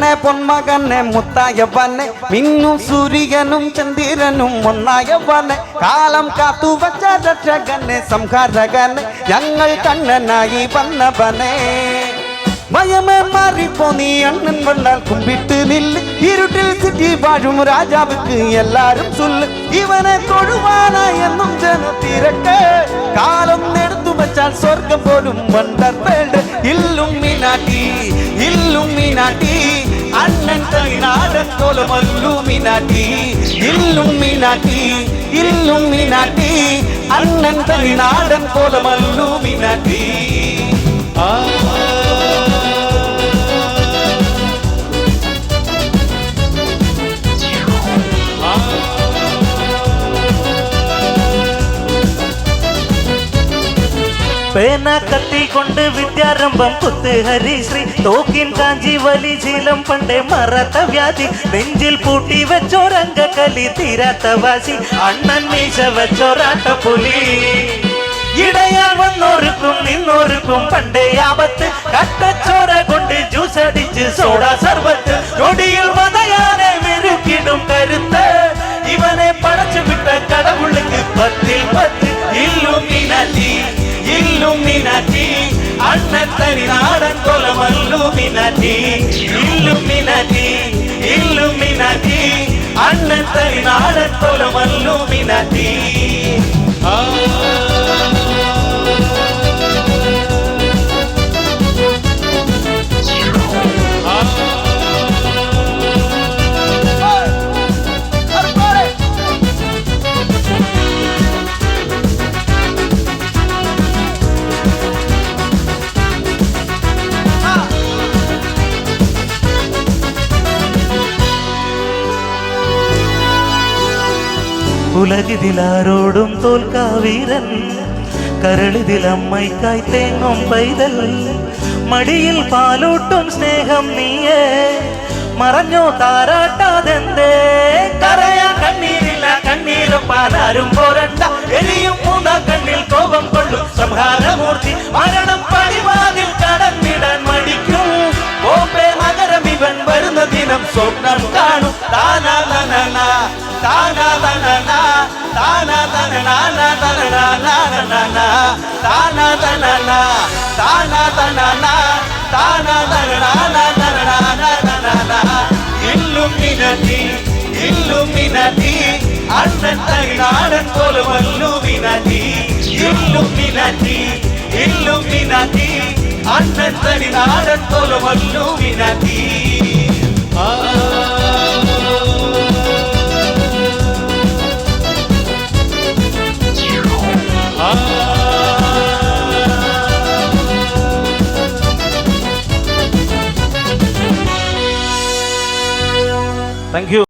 പൊന്നവനെ പൊന്മകനെ മുത്തായവനെ മിന്നും സൂര്യനും ചന്ദ്രനും ഒന്നായവനെ കാലം കാത്തു വച്ച രക്ഷകനെ സംഹാരകനെ ഞങ്ങൾ കണ്ണനായി വന്നവനെ മയമേ മാറിപ്പോ നീ അണ്ണൻ വന്നാൽ കുമ്പിട്ട് നില്ല് ഇരുട്ടിൽ സിറ്റി വാഴും രാജാവുക്ക് എല്ലാരും ചൊല്ല് ഇവനെ തൊഴുവാന എന്നും ജനത്തിരക്ക് കാലം എടുത്തു വെച്ചാൽ സ്വർഗം പോലും വണ്ടർ വേൾഡ് ഇല്ലുമിനാട്ടി ഇല്ലുമിനാട്ടി അണ്ണൻ തനിനാടൻ കോലമല്ലുമിനാട്ടി ഇല്ലുമിനാട്ടി ഇല്ലുമിനാട്ടി അണ്ണൻ തനിനാടൻ കോലമല്ലുമിനാട്ടി പേന കത്തി കൊണ്ട് വിദ്യാരംഭം കുത്ത് ഹരിശ്രീ തോക്കിൻ കാഞ്ചി വലി ശീലം പണ്ടേ മറത്ത വ്യാധി നെഞ്ചിൽ പൂട്ടി വെച്ചോരംഗകലി തീരാത്ത വാശി അണ്ണൻ മീശ വെച്ചോരാട്ടപ്പുലി ഇടയാൽ വന്നോർക്കും നിന്നോർക്കും പണ്ടേ ആപത്ത് കട്ടച്ചോര കൊണ്ട് ജ്യൂസ് അടിച്ച് സോഡ സർബത്ത് നൊടിയിൽ മതയാനെ മെരുക്കിടും കരുത്ത് ഇവനെ പടച്ചു വിട്ട കടവുള്ളിക്ക് 10 ൽ 10 ഇല്ലുമിനാറ്റി ഇല്ലുമിനാറ്റി അണ്ണൻ തനിനാടൻ കോലമല്ലുമിനാറ്റി ഇല്ലുമിനാറ്റി ഇല്ലുമിനാറ്റി അണ്ണൻ തനിനാടൻ കോലമല്ലുമിനാറ്റി ഉലകിതിലാരോടും തോൽക്കാവീരൻ കരളിതിലമ്മയ്ക്കായി തേങ്ങും പൈതൽ മടിയിൽ പാലൂട്ടും സ്നേഹം നീയേ മറഞ്ഞോ താരാട്ടാതെന്തേ കരയാ കണ്ണീരില്ല കണ്ണീരപ്പാനാരും പോരണ്ട എലിയും മൂന്ന കണ്ണിൽ കോപം കൊള്ളും സംഹാരമൂർത്തി മരണം പടിവാതിൽ കടന്നിടാൻ മടിക്കും ഓപ്പേ നഗരം ഇവൻ വരുന്ന ദിനം സ്വപ്നം കാണും താനാ തനന താനാ തനന താനാ തനന തനന താനാ തനന താനാ തനന താനാ തനന ഇല്ലുമിനാറ്റി ഇല്ലുമിനാറ്റി അണ്ണൻ തനിനാടൻ കോലമല്ലുമിനാറ്റി ഇല്ലുമിനാറ്റി ഇല്ലുമിനാറ്റി അണ്ണൻ തനിനാടൻ കോലമല്ലുമിനാറ്റി